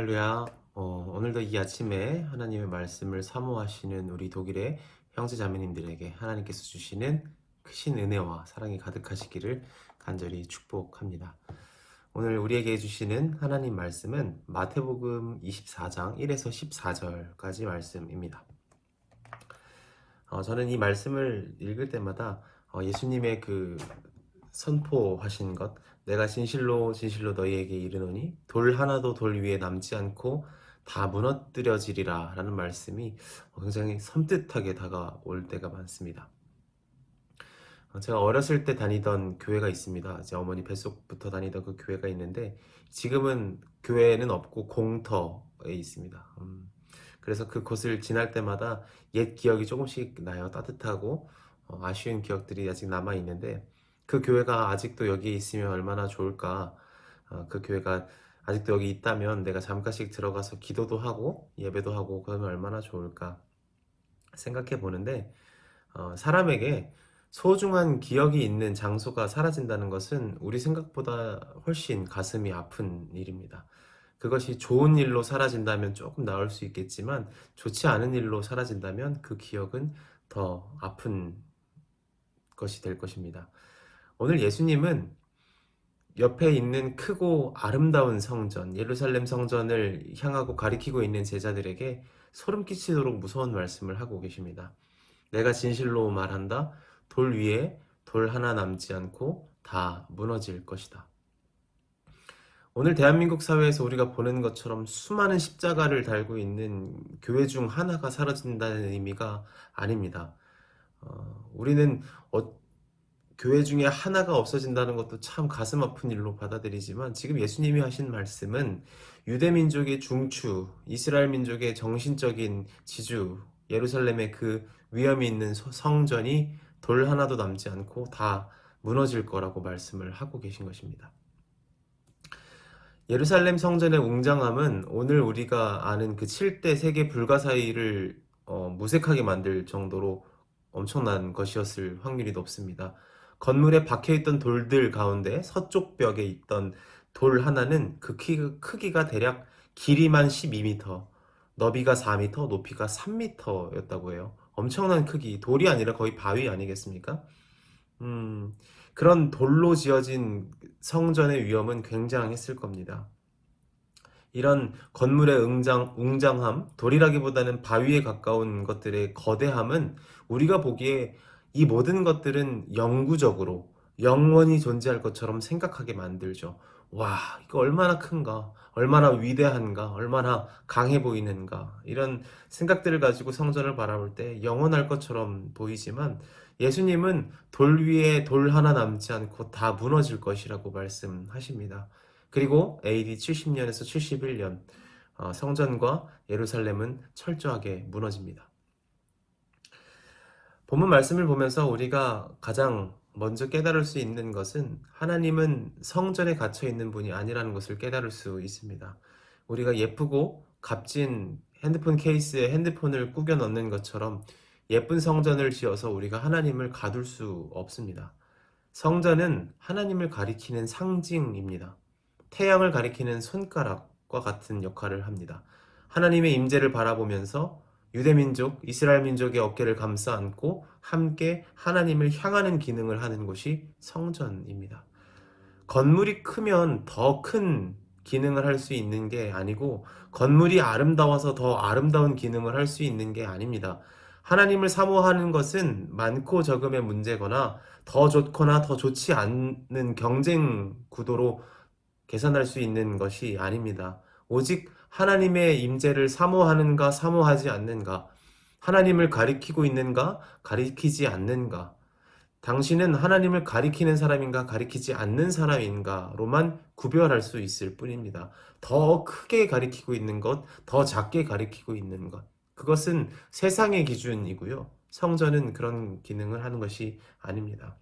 할렐루야. 오늘도 이 아침에 하나님의 말씀을 사모하시는 우리 독일의 형제 자매님들에게 하나님께서 주시는 크신 은혜와 사랑이 가득하시기를 간절히 축복합니다. 오늘 우리에게 주시는 하나님 말씀은 마태복음 24장 1에서 14절까지 말씀입니다. 저는 이 말씀을 읽을 때마다 예수님의 그 선포하신 것, 내가 진실로 진실로 너희에게 이르노니 돌 하나도 돌 위에 남지 않고 다 무너뜨려지리라 라는 말씀이 굉장히 섬뜩하게 다가올 때가 많습니다. 제가 어렸을 때 다니던 교회가 있습니다. 제 어머니 뱃속부터 다니던 그 교회가 있는데 지금은 교회는 없고 공터에 있습니다. 그래서 그곳을 지날 때마다 옛 기억이 조금씩 나요. 따뜻하고 아쉬운 기억들이 아직 남아 있는데 그 교회가 아직도 여기에 있으면 얼마나 좋을까. 그 교회가 아직도 여기 있다면 내가 잠깐씩 들어가서 기도도 하고 예배도 하고 그러면 얼마나 좋을까 생각해 보는데, 사람에게 소중한 기억이 있는 장소가 사라진다는 것은 우리 생각보다 훨씬 가슴이 아픈 일입니다. 그것이 좋은 일로 사라진다면 조금 나을 수 있겠지만 좋지 않은 일로 사라진다면 그 기억은 더 아픈 것이 될 것입니다. 오늘 예수님은 옆에 있는 크고 아름다운 성전, 예루살렘 성전을 향하고 가리키고 있는 제자들에게 소름 끼치도록 무서운 말씀을 하고 계십니다. 내가 진실로 말한다. 돌 위에 돌 하나 남지 않고 다 무너질 것이다. 오늘 대한민국 사회에서 우리가 보는 것처럼 수많은 십자가를 달고 있는 교회 중 하나가 사라진다는 의미가 아닙니다. 우리는 교회 중에 하나가 없어진다는 것도 참 가슴 아픈 일로 받아들이지만 지금 예수님이 하신 말씀은 유대민족의 중추, 이스라엘 민족의 정신적인 지주, 예루살렘의 그 위엄이 있는 성전이 돌 하나도 남지 않고 다 무너질 거라고 말씀을 하고 계신 것입니다. 예루살렘 성전의 웅장함은 오늘 우리가 아는 그 7대 세계 불가사의를 무색하게 만들 정도로 엄청난 것이었을 확률이 높습니다. 건물에 박혀있던 돌들 가운데 서쪽 벽에 있던 돌 하나는 그 크기가 대략 길이만 12m, 너비가 4m, 높이가 3m였다고 해요. 엄청난 크기, 돌이 아니라 거의 바위 아니겠습니까? 음, 그런 돌로 지어진 성전의 위험은 굉장했을 겁니다. 이런 건물의 웅장함, 돌이라기보다는 바위에 가까운 것들의 거대함은 우리가 보기에 이 모든 것들은 영구적으로 영원히 존재할 것처럼 생각하게 만들죠. 와, 이거 얼마나 큰가, 얼마나 위대한가, 얼마나 강해 보이는가, 이런 생각들을 가지고 성전을 바라볼 때 영원할 것처럼 보이지만 예수님은 돌 위에 돌 하나 남지 않고 다 무너질 것이라고 말씀하십니다. 그리고 AD 70년에서 71년 성전과 예루살렘은 철저하게 무너집니다. 본문 말씀을 보면서 우리가 가장 먼저 깨달을 수 있는 것은 하나님은 성전에 갇혀 있는 분이 아니라는 것을 깨달을 수 있습니다. 우리가 예쁘고 값진 핸드폰 케이스에 핸드폰을 꾸겨 넣는 것처럼 예쁜 성전을 지어서 우리가 하나님을 가둘 수 없습니다. 성전은 하나님을 가리키는 상징입니다. 태양을 가리키는 손가락과 같은 역할을 합니다. 하나님의 임재를 바라보면서 유대민족, 이스라엘 민족의 어깨를 감싸 안고 함께 하나님을 향하는 기능을 하는 곳이 성전입니다. 건물이 크면 더 큰 기능을 할 수 있는 게 아니고 건물이 아름다워서 더 아름다운 기능을 할 수 있는 게 아닙니다. 하나님을 사모하는 것은 많고 적음의 문제거나 더 좋거나 더 좋지 않는 경쟁 구도로 계산할 수 있는 것이 아닙니다. 오직 하나님의 임재를 사모하는가 사모하지 않는가, 하나님을 가리키고 있는가 가리키지 않는가, 당신은 하나님을 가리키는 사람인가 가리키지 않는 사람인가로만 구별할 수 있을 뿐입니다. 더 크게 가리키고 있는 것, 더 작게 가리키고 있는 것, 그것은 세상의 기준이고요. 성전은 그런 기능을 하는 것이 아닙니다.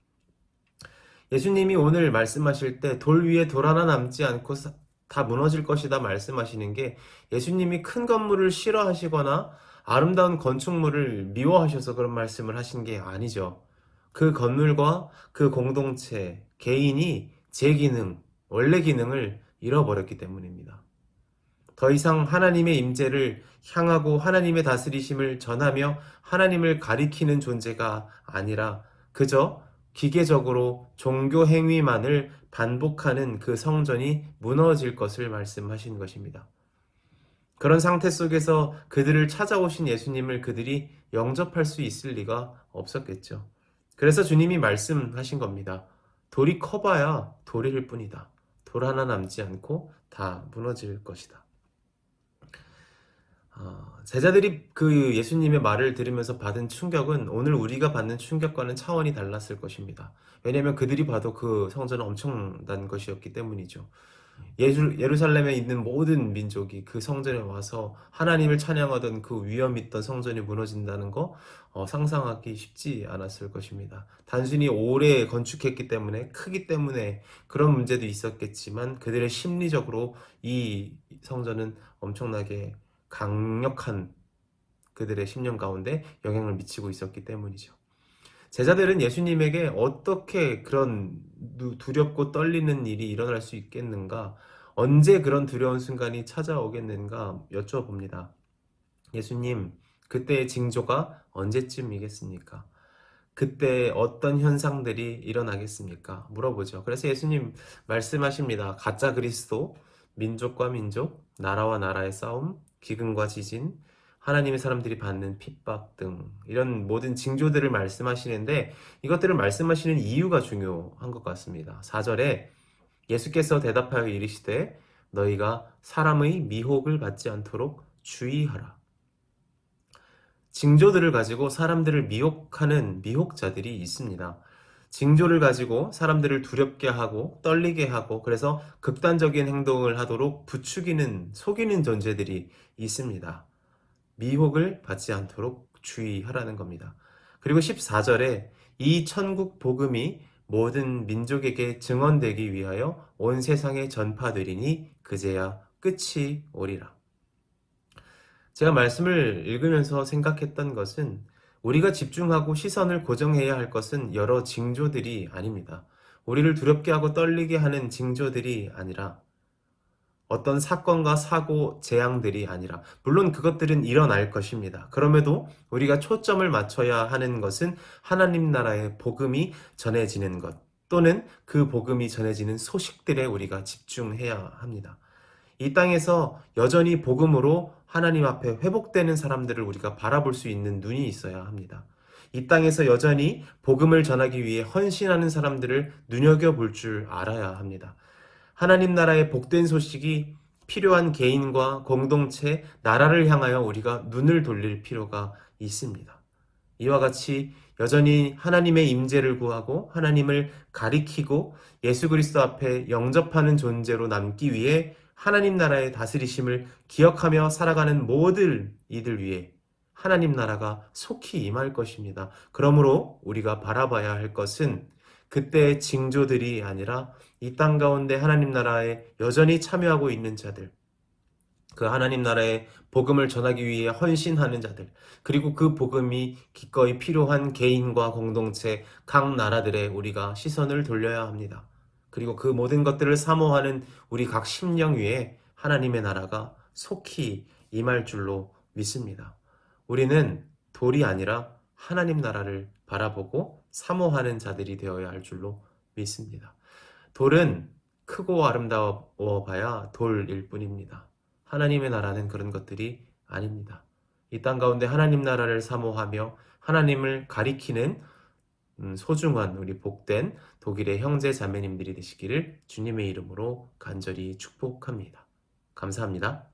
예수님이 오늘 말씀하실 때 돌 위에 돌 하나 남지 않고 다 무너질 것이다 말씀하시는 게 예수님이 큰 건물을 싫어하시거나 아름다운 건축물을 미워하셔서 그런 말씀을 하신 게 아니죠. 그 건물과 그 공동체, 개인이 제 기능, 원래 기능을 잃어버렸기 때문입니다. 더 이상 하나님의 임재를 향하고 하나님의 다스리심을 전하며 하나님을 가리키는 존재가 아니라 그저 기계적으로 종교 행위만을 반복하는 그 성전이 무너질 것을 말씀하신 것입니다. 그런 상태 속에서 그들을 찾아오신 예수님을 그들이 영접할 수 있을 리가 없었겠죠. 그래서 주님이 말씀하신 겁니다. 돌이 커봐야 돌일 뿐이다. 돌 하나 남지 않고 다 무너질 것이다. 제자들이 그 예수님의 말을 들으면서 받은 충격은 오늘 우리가 받는 충격과는 차원이 달랐을 것입니다. 왜냐하면 그들이 봐도 그 성전은 엄청난 것이었기 때문이죠. 예루살렘에 있는 모든 민족이 그 성전에 와서 하나님을 찬양하던 그 위엄 있던 성전이 무너진다는 거 상상하기 쉽지 않았을 것입니다. 단순히 오래 건축했기 때문에 크기 때문에 그런 문제도 있었겠지만 그들의 심리적으로 이 성전은 엄청나게 강력한 그들의 심령 가운데 영향을 미치고 있었기 때문이죠. 제자들은 예수님에게 어떻게 그런 두렵고 떨리는 일이 일어날 수 있겠는가? 언제 그런 두려운 순간이 찾아오겠는가 여쭤봅니다. 예수님, 그때의 징조가 언제쯤이겠습니까? 그때 어떤 현상들이 일어나겠습니까? 물어보죠. 그래서 예수님 말씀하십니다. 가짜 그리스도, 민족과 민족, 나라와 나라의 싸움, 기근과 지진, 하나님의 사람들이 받는 핍박 등 이런 모든 징조들을 말씀하시는데 이것들을 말씀하시는 이유가 중요한 것 같습니다. 4절에 예수께서 대답하여 이르시되 너희가 사람의 미혹을 받지 않도록 주의하라. 징조들을 가지고 사람들을 미혹하는 미혹자들이 있습니다. 징조를 가지고 사람들을 두렵게 하고 떨리게 하고 그래서 극단적인 행동을 하도록 부추기는 속이는 존재들이 있습니다. 미혹을 받지 않도록 주의하라는 겁니다. 그리고 14절에 이 천국 복음이 모든 민족에게 증언되기 위하여 온 세상에 전파되리니 그제야 끝이 오리라. 제가 말씀을 읽으면서 생각했던 것은 우리가 집중하고 시선을 고정해야 할 것은 여러 징조들이 아닙니다. 우리를 두렵게 하고 떨리게 하는 징조들이 아니라 어떤 사건과 사고, 재앙들이 아니라 물론 그것들은 일어날 것입니다. 그럼에도 우리가 초점을 맞춰야 하는 것은 하나님 나라의 복음이 전해지는 것 또는 그 복음이 전해지는 소식들에 우리가 집중해야 합니다. 이 땅에서 여전히 복음으로 하나님 앞에 회복되는 사람들을 우리가 바라볼 수 있는 눈이 있어야 합니다. 이 땅에서 여전히 복음을 전하기 위해 헌신하는 사람들을 눈여겨볼 줄 알아야 합니다. 하나님 나라의 복된 소식이 필요한 개인과 공동체, 나라를 향하여 우리가 눈을 돌릴 필요가 있습니다. 이와 같이 여전히 하나님의 임재를 구하고 하나님을 가리키고 예수 그리스도 앞에 영접하는 존재로 남기 위해 하나님 나라의 다스리심을 기억하며 살아가는 모든 이들 위해 하나님 나라가 속히 임할 것입니다. 그러므로 우리가 바라봐야 할 것은 그때의 징조들이 아니라 이 땅 가운데 하나님 나라에 여전히 참여하고 있는 자들, 그 하나님 나라의 복음을 전하기 위해 헌신하는 자들, 그리고 그 복음이 기꺼이 필요한 개인과 공동체, 각 나라들에 우리가 시선을 돌려야 합니다. 그리고 그 모든 것들을 사모하는 우리 각 심령 위에 하나님의 나라가 속히 임할 줄로 믿습니다. 우리는 돌이 아니라 하나님 나라를 바라보고 사모하는 자들이 되어야 할 줄로 믿습니다. 돌은 크고 아름다워 봐야 돌일 뿐입니다. 하나님의 나라는 그런 것들이 아닙니다. 이 땅 가운데 하나님 나라를 사모하며 하나님을 가리키는 소중한 우리 복된 독일의 형제 자매님들이 되시기를 주님의 이름으로 간절히 축복합니다. 감사합니다.